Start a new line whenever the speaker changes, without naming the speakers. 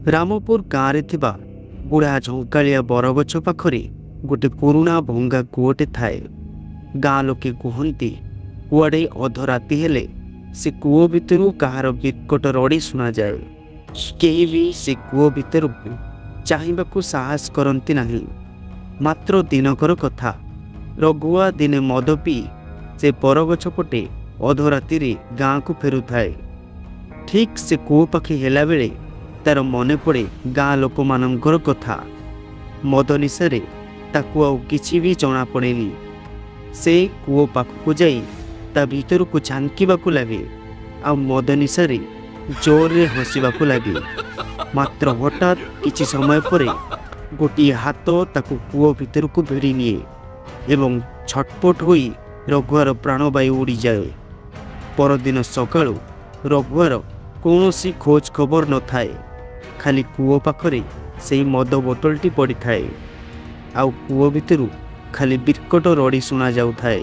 रामपुर गाँव में बुढ़ा झंकालिया बरगछ पाखरे गोटे पुराणा भंगा कूटे थाए। गाँ लोके कहते कुआड़े अधराती हेले से कूओ भितर कहार विकट रड़ी शुणा जाए। केही भी से कूओ भितर चाहिबाकू साहस करती नहीं। मात्र दिनकर कथा, रघुआ दिने मद पी से बरगछ पटे अधराती गाँ को फेरुए। ठीक से कूओ पाखे हेला बेले तार मने पड़े गाँ लोक मानकर कथा। मद निशारे ताकू आउ किछि भी जଣା पड़ेनी। से कूओ पाखକୁ जाई ता भीतर को झांकीबाकू लगे आ मद निशारे जोर रे हसिबाकू लगे। मात्र हठात किछि समय परे गोटी हाथ ताकू कूओ भीतर को भिड़ी निए एवं छटपट होई रघुआर प्राणवायु उड़ी जाए। परदिन सकाळु रघुआर कौनसी खोज खबर न थाए। खाली कूओ पाखरे से मद बोतलटी पड़ी थाए आउ कूओ भितर खाली बिकट रड़ी शुणा जाऊ थाए।